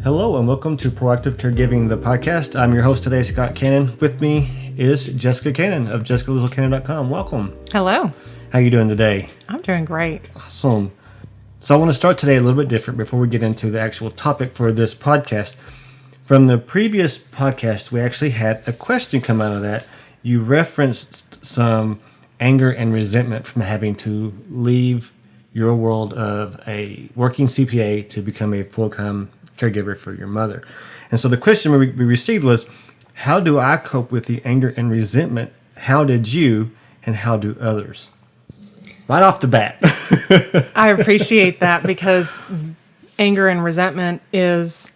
Hello and welcome to Proactive Caregiving, the podcast. I'm your host today, Scott Cannon. With me is Jessica Cannon of jessicalittlecannon.com. Welcome. Hello. How you doing today? I'm doing great. Awesome. So I want to start today a little bit different before we get into the actual topic for this podcast. From the previous podcast, we actually had a question come out of that. You referenced some anger and resentment from having to leave your world of a working CPA to become a full-time caregiver for your mother. And so the question we received was, how do I cope with the anger and resentment? How did you, and how do others? Right off the bat. I appreciate that because anger and resentment it's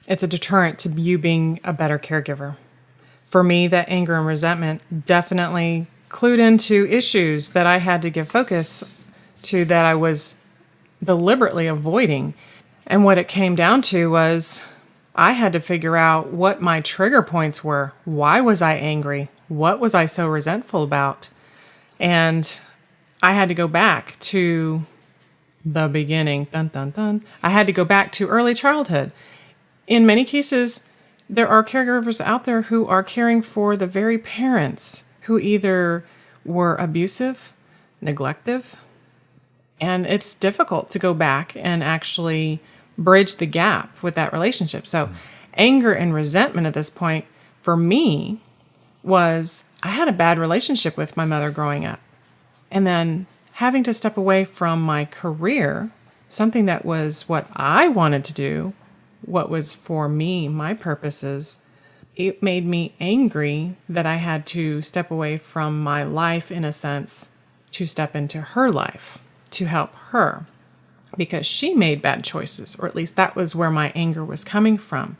a deterrent to you being a better caregiver. For me, that anger and resentment definitely clued into issues that I had to give focus to that I was deliberately avoiding. And what it came down to was I had to figure out what my trigger points were. Why was I angry? What was I so resentful about? And I had to go back to the beginning. Dun, dun, dun. I had to go back to early childhood. In many cases, there are caregivers out there who are caring for the very parents who either were abusive, neglective, and it's difficult to go back and actually bridge the gap with that relationship. So anger and resentment at this point for me was I had a bad relationship with my mother growing up. And then having to step away from my career, something that was what I wanted to do, what was for me, my purposes, it made me angry that I had to step away from my life, in a sense, to step into her life, to help her, because she made bad choices, or at least that was where my anger was coming from.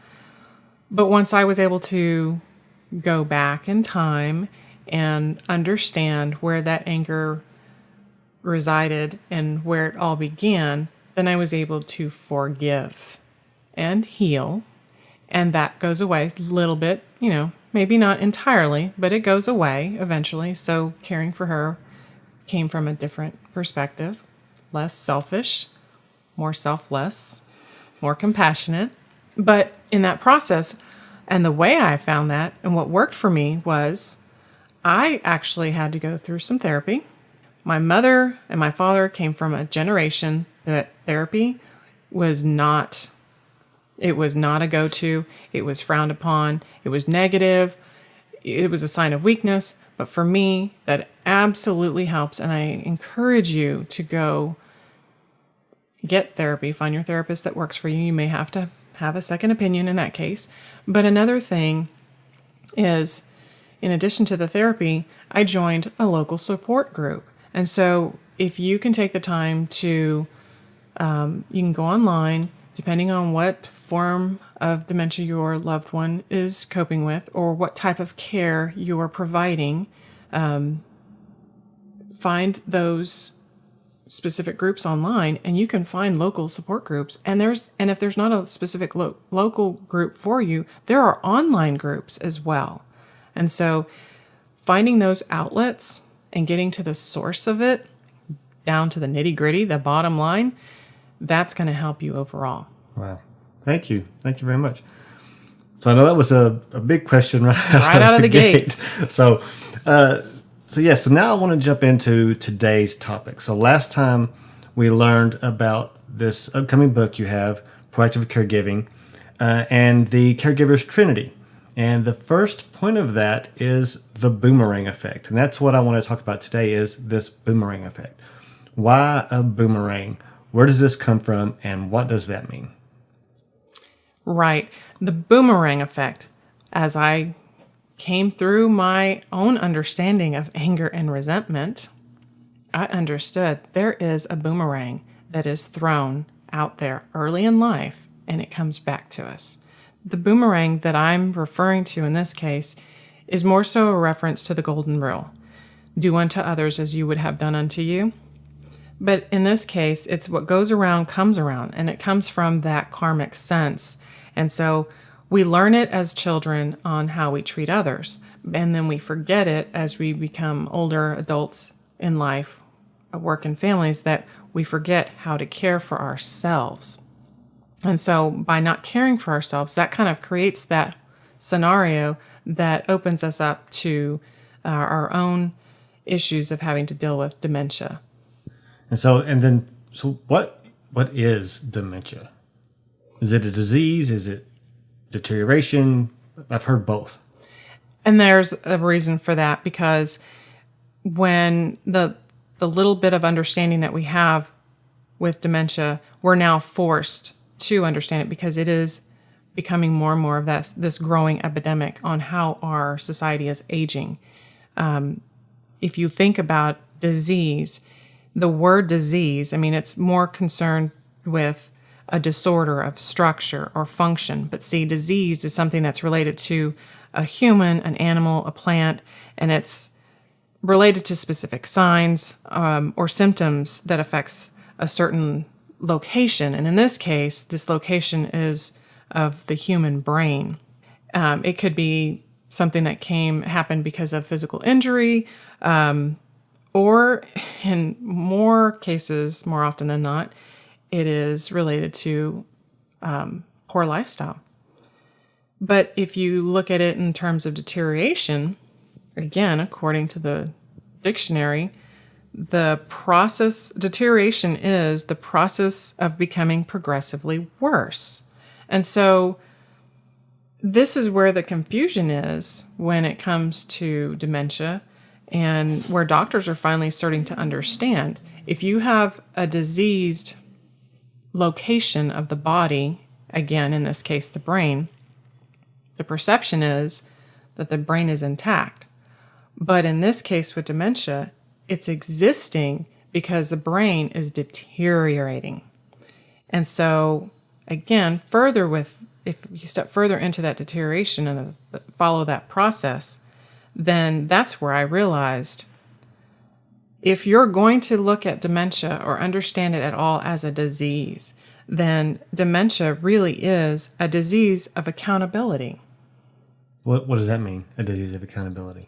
But once I was able to go back in time and understand where that anger resided and where it all began, then I was able to forgive and heal. And that goes away a little bit, maybe not entirely, but it goes away eventually. So caring for her came from a different perspective, less selfish, more selfless, more compassionate. But in that process, and the way I found that and what worked for me was I actually had to go through some therapy. My mother and my father came from a generation that therapy was not a go-to. It was frowned upon. It was negative. It was a sign of weakness. But for me, that absolutely helps. And I encourage you to go get therapy. Find your therapist that works for you. You may have to have a second opinion in that case. But another thing is, in addition to the therapy, I joined a local support group. And so if you can take the time to, you can go online, depending on what form of dementia your loved one is coping with or what type of care you are providing, find those specific groups online, and you can find local support groups. And if there's not a specific local group for you, there are online groups as well. And so finding those outlets and getting to the source of it, down to the nitty-gritty, the bottom line, that's going to help you overall. Wow. Thank you. Thank you very much. So I know that was a big question right out of the gates. So now I want to jump into today's topic. So last time we learned about this upcoming book you have, Proactive Caregiving, and the Caregiver's Trinity. And the first point of that is the Boomerang Affect. And that's what I want to talk about today, is this Boomerang Affect. Why a boomerang? Where does this come from, and what does that mean? Right. The Boomerang Affect, as I came through my own understanding of anger and resentment, I understood there is a boomerang that is thrown out there early in life, and it comes back to us. The boomerang that I'm referring to in this case is more so a reference to the golden rule. Do unto others as you would have done unto you. But in this case, it's what goes around comes around, and it comes from that karmic sense. And so we learn it as children on how we treat others, and then we forget it as we become older adults in life, work and families, that we forget how to care for ourselves. And so by not caring for ourselves, that kind of creates that scenario that opens us up to our own issues of having to deal with dementia. So what is dementia? Is it a disease? Is it deterioration? I've heard both. And there's a reason for that, because when the little bit of understanding that we have with dementia, we're now forced to understand it because it is becoming more and more of this growing epidemic on how our society is aging. If you think about disease, the word disease, I mean, it's more concerned with a disorder of structure or function. But see, disease is something that's related to a human, an animal, a plant, and it's related to specific signs or symptoms that affects a certain location. And in this case, this location is of the human brain. It could be something that happened because of physical injury, or in more cases, more often than not, it is related to poor lifestyle. But if you look at it in terms of deterioration, again, according to the dictionary, deterioration is the process of becoming progressively worse. And so this is where the confusion is when it comes to dementia, and where doctors are finally starting to understand. If you have a diseased location of the body, again, in this case, the brain, the perception is that the brain is intact. But in this case with dementia, it's existing because the brain is deteriorating. And so, again, if you step further into that deterioration and follow that process, then that's where I realized if you're going to look at dementia or understand it at all as a disease, then dementia really is a disease of accountability. What does that mean, a disease of accountability?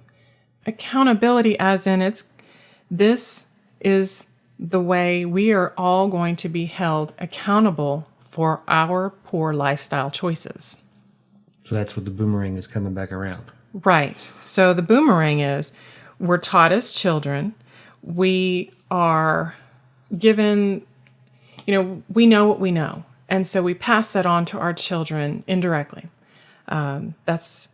Accountability as in this is the way we are all going to be held accountable for our poor lifestyle choices. So that's what the boomerang is coming back around. Right. So the boomerang is we're taught as children, we are given, we know what we know. And so we pass that on to our children indirectly. That's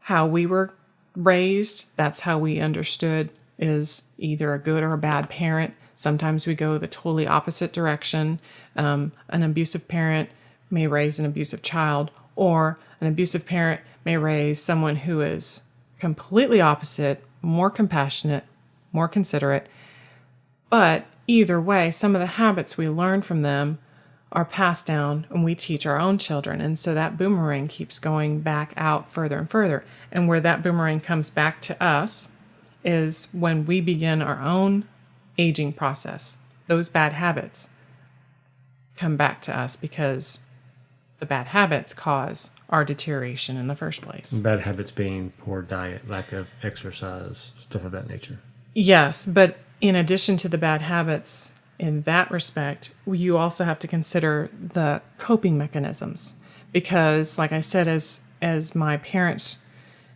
how we were raised. That's how we understood is either a good or a bad parent. Sometimes we go the totally opposite direction. An abusive parent may raise an abusive child, or an abusive parent may raise someone who is completely opposite, more compassionate, more considerate. But either way, some of the habits we learn from them are passed down and we teach our own children. And so that boomerang keeps going back out further and further. And where that boomerang comes back to us is when we begin our own aging process. Those bad habits come back to us because the bad habits cause our deterioration in the first place. Bad habits being poor diet, lack of exercise, stuff of that nature. Yes, but in addition to the bad habits in that respect, you also have to consider the coping mechanisms. Because, like I said, as my parents,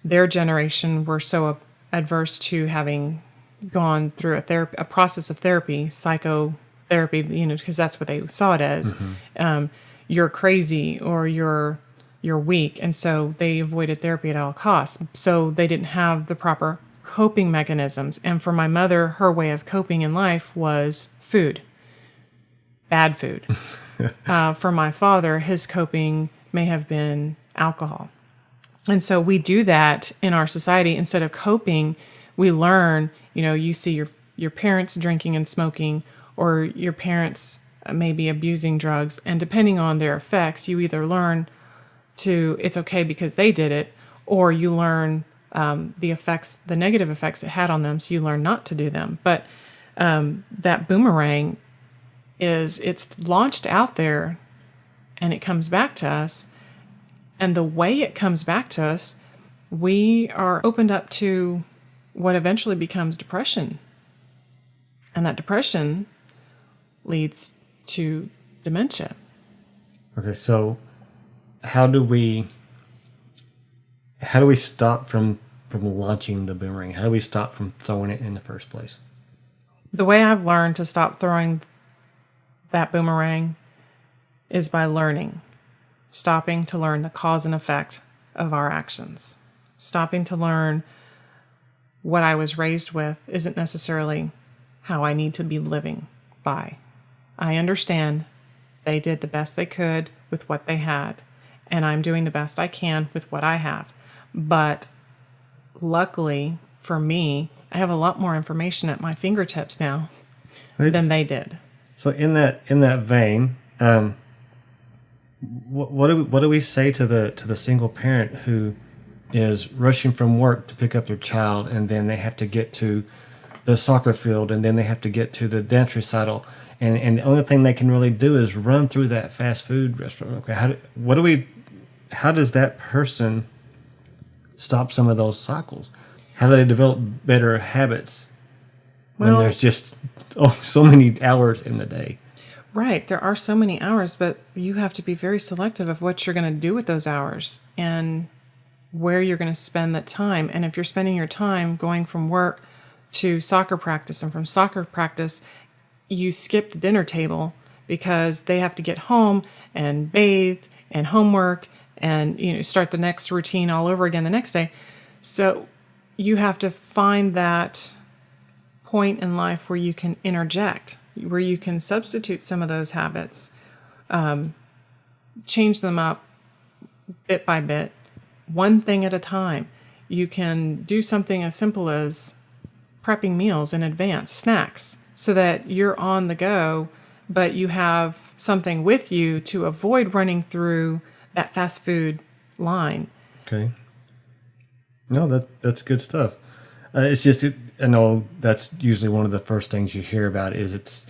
their generation were so adverse to having gone through a process of therapy, psychotherapy, because that's what they saw it as. Mm-hmm. You're crazy or you're weak, and so they avoided therapy at all costs. So they didn't have the proper coping mechanisms. And for my mother, her way of coping in life was food, bad food. For my father, his coping may have been alcohol. And so we do that in our society. Instead of coping, we learn, you see your parents drinking and smoking, or your parents maybe abusing drugs. And depending on their effects, you either learn it's okay because they did it, or you learn the negative effects it had on them, so you learn not to do them. But that boomerang it's launched out there and it comes back to us. And the way it comes back to us, we are opened up to what eventually becomes depression. And that depression leads to dementia. Okay, so how do we stop from launching the boomerang? How do we stop from throwing it in the first place? The way I've learned to stop throwing that boomerang is by stopping to learn the cause and effect of our actions. Stopping to learn what I was raised with isn't necessarily how I need to be living by. I understand they did the best they could with what they had, and I'm doing the best I can with what I have. But luckily for me, I have a lot more information at my fingertips now than they did. So in that vein, what do we say to the single parent who is rushing from work to pick up their child, and then they have to get to the soccer field, and then they have to get to the dance recital, and the only thing they can really do is run through that fast food restaurant? Okay, how does that person stop some of those cycles? How do they develop better habits when Well, there's just so many hours in the day? right, there are so many hours, but you have to be very selective of what you're going to do with those hours and where you're going to spend that time. And if you're spending your time going from work to soccer practice, and from soccer practice you skip the dinner table because they have to get home and bathed and homework and start the next routine all over again the next day. So you have to find that point in life where you can interject, where you can substitute some of those habits, change them up bit by bit, one thing at a time. You can do something as simple as prepping meals in advance, snacks, so that you're on the go, but you have something with you to avoid running through that fast food line. Okay. No, that's good stuff. It's just I know that's usually one of the first things you hear about is it's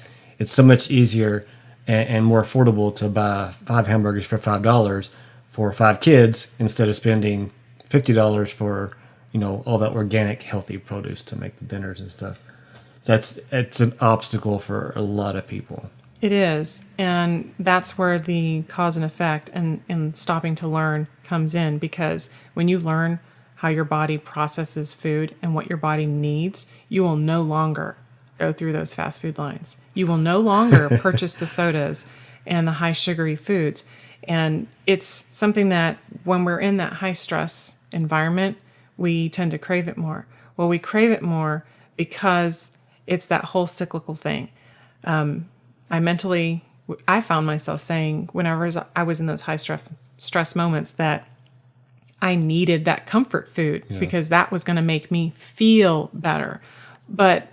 so much easier and more affordable to buy 5 hamburgers for $5 for 5 kids instead of spending $50 for all that organic healthy produce to make the dinners and stuff. It's an obstacle for a lot of people. It is. And that's where the cause and effect and stopping to learn comes in, because when you learn how your body processes food and what your body needs, you will no longer go through those fast food lines. You will no longer purchase the sodas and the high sugary foods. And it's something that when we're in that high stress environment, we tend to crave it more. Well, we crave it more because it's that whole cyclical thing. I found myself saying whenever I was in those high stress moments that I needed that comfort food because that was going to make me feel better. But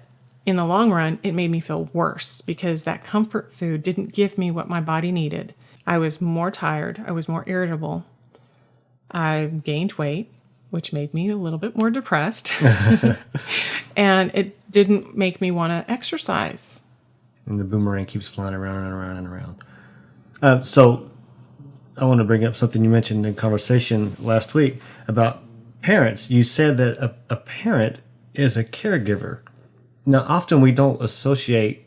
in the long run, it made me feel worse because that comfort food didn't give me what my body needed. I was more tired. I was more irritable. I gained weight, which made me a little bit more depressed. And it didn't make me want to exercise. And the boomerang keeps flying around and around and around. So I want to bring up something you mentioned in conversation last week about parents. You said that a parent is a caregiver. Now, often we don't associate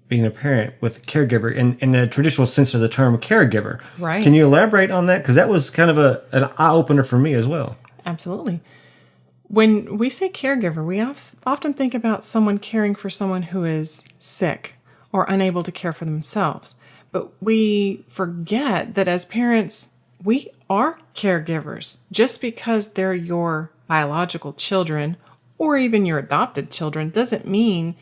being a parent with a caregiver in the traditional sense of the term caregiver. Right. Can you elaborate on that? Because that was kind of an eye-opener for me as well. Absolutely. When we say caregiver, we often think about someone caring for someone who is sick or unable to care for themselves. But we forget that as parents, we are caregivers. Just because they're your biological children or even your adopted children doesn't mean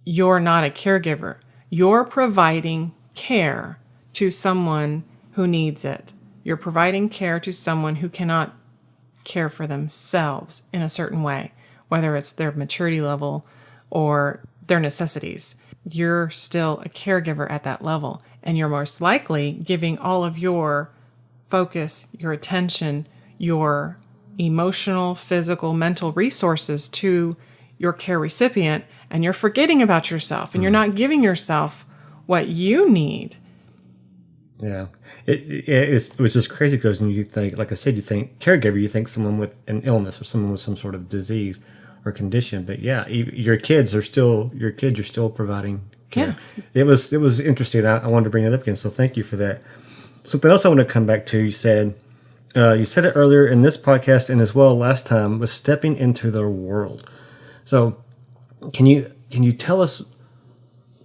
you're not a caregiver. You're providing care to someone who needs it. You're providing care to someone who cannot care for themselves in a certain way, whether it's their maturity level or their necessities. You're still a caregiver at that level, and you're most likely giving all of your focus, your attention, your emotional, physical, mental resources to your care recipient, and you're forgetting about yourself, and you're not giving yourself what you need. Yeah. It was just crazy because when you think, like I said, you think caregiver, you think someone with an illness or someone with some sort of disease or condition. But yeah, your kids are still providing care. Yeah. It was interesting. I wanted to bring it up again. So thank you for that. Something else I want to come back to, you said it earlier in this podcast and as well last time, was stepping into their world. So can you tell us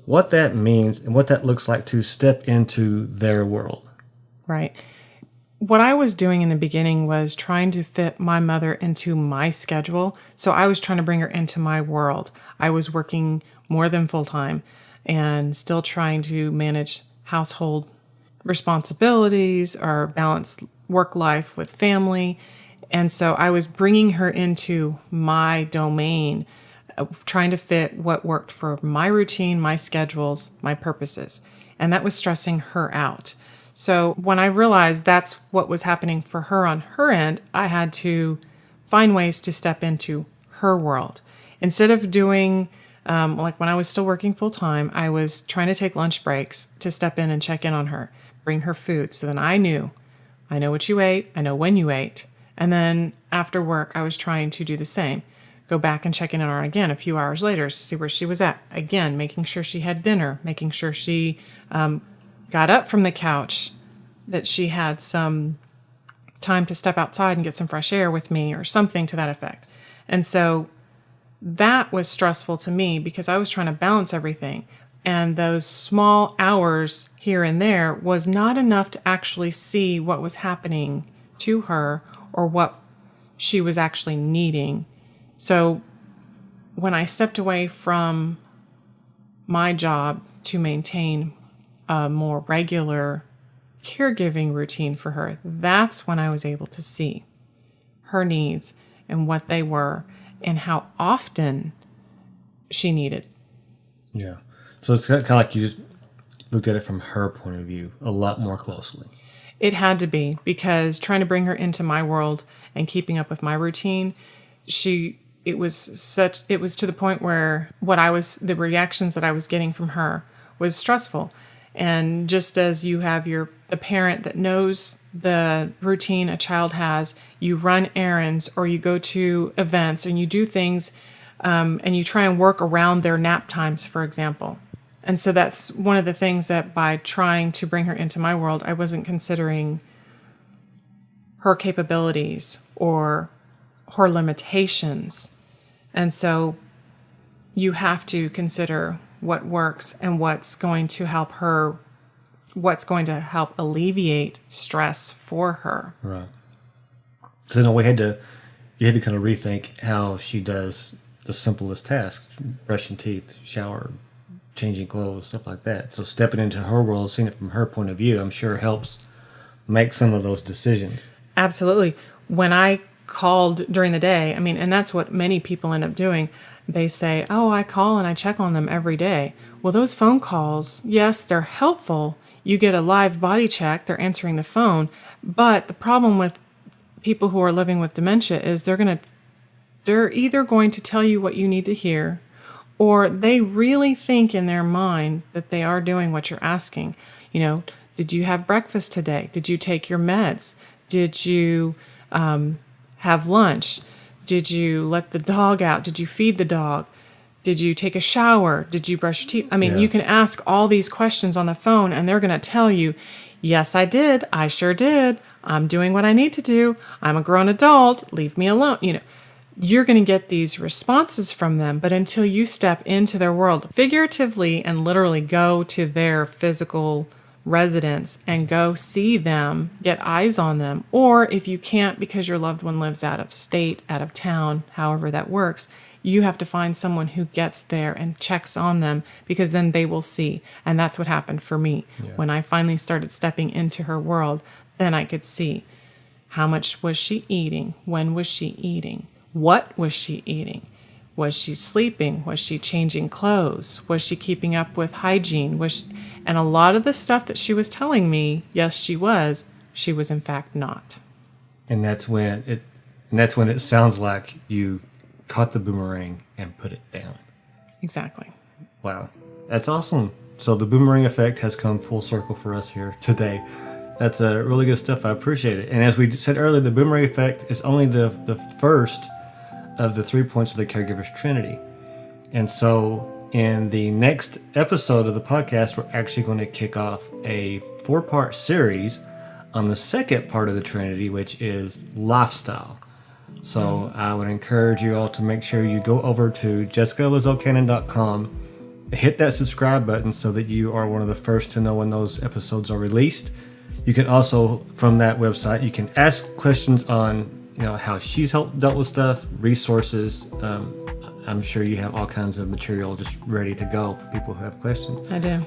what that means and what that looks like to step into their world? Right. What I was doing in the beginning was trying to fit my mother into my schedule. So I was trying to bring her into my world. I was working more than full time and still trying to manage household responsibilities or balance work life with family. And so I was bringing her into my domain, trying to fit what worked for my routine, my schedules, my purposes. And that was stressing her out. So when I realized that's what was happening for her on her end, I had to find ways to step into her world. Instead of doing, like when I was still working full time, I was trying to take lunch breaks to step in and check in on her, bring her food. So then I know what you ate, I know when you ate. And then after work, I was trying to do the same. Go back and check in on her again a few hours later, see where she was at. Again, making sure she had dinner, making sure she got up from the couch, that she had some time to step outside and get some fresh air with me or something to that effect. And so that was stressful to me because I was trying to balance everything. And those small hours here and there was not enough to actually see what was happening to her or what she was actually needing. So when I stepped away from my job to maintain a more regular caregiving routine for her, that's when I was able to see her needs and what they were and how often she needed. Yeah. So it's kind of like you just looked at it from her point of view a lot more closely. It had to be, because trying to bring her into my world and keeping up with my routine, it was to the point where the reactions that I was getting from her was stressful. And just as you have the parent that knows the routine a child has, you run errands or you go to events and you do things and you try and work around their nap times, for example. And so that's one of the things that by trying to bring her into my world, I wasn't considering her capabilities or her limitations. And so you have to consider what works and what's going to help her, what's going to help alleviate stress for her. Right. So no, you had to kind of rethink how she does the simplest tasks: brushing teeth, shower, changing clothes, stuff like that. So stepping into her world, seeing it from her point of view, I'm sure helps make some of those decisions. Absolutely. When I called during the day, and that's what many people end up doing. They say, oh, I call and I check on them every day. Well, those phone calls, yes, they're helpful. You get a live body check, they're answering the phone. But the problem with people who are living with dementia is they're either going to tell you what you need to hear, or they really think in their mind that they are doing what you're asking. Did you have breakfast today? Did you take your meds? Did you have lunch? Did you let the dog out? Did you feed the dog? Did you take a shower? Did you brush your teeth? You can ask all these questions on the phone and they're going to tell you, yes, I did. I sure did. I'm doing what I need to do. I'm a grown adult. Leave me alone. You're going to get these responses from them, but until you step into their world, figuratively and literally go to their physical residence and go see them, get eyes on them, or if you can't because your loved one lives out of state, out of town, however that works, you have to find someone who gets there and checks on them, because then they will see. And that's what happened for me. Yeah. When I finally started stepping into her world, then I could see how much was she eating, when was she eating, what was she eating. Was she sleeping? Was she changing clothes? Was she keeping up with hygiene? And a lot of the stuff that she was telling me, yes, she was in fact not. And that's when it sounds like you caught the boomerang and put it down. Exactly. Wow. That's awesome. So the boomerang effect has come full circle for us here today. That's really good stuff. I appreciate it. And as we said earlier, the boomerang effect is only the first of the 3 points of the caregiver's trinity. And so in the next episode of the podcast, we're actually going to kick off a 4-part series on the second part of the Trinity, which is lifestyle. So I would encourage you all to make sure you go over to jessicalizelcannon.com, hit that subscribe button so that you are one of the first to know when those episodes are released. You can also, from that website, you can ask questions on how she's dealt with stuff, resources. I'm sure you have all kinds of material just ready to go for people who have questions. I do.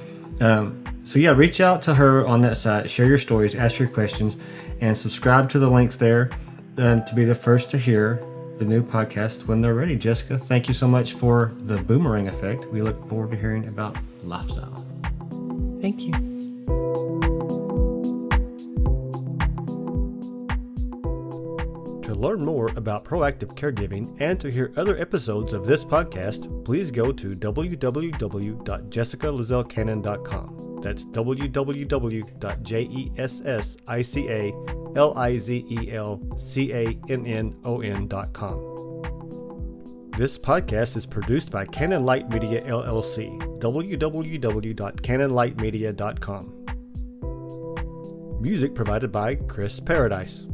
So yeah, reach out to her on that site, share your stories, ask your questions, and subscribe to the links there to be the first to hear the new podcast when they're ready. Jessica, thank you so much for the Boomerang Effect. We look forward to hearing about lifestyle. Thank you. To learn more about proactive caregiving and to hear other episodes of this podcast, please go to www.jessicalizelcannon.com. That's www.jessicalizelcannon.com. This podcast is produced by Canon Light Media LLC. www.canonlightmedia.com. Music provided by Chris Paradise.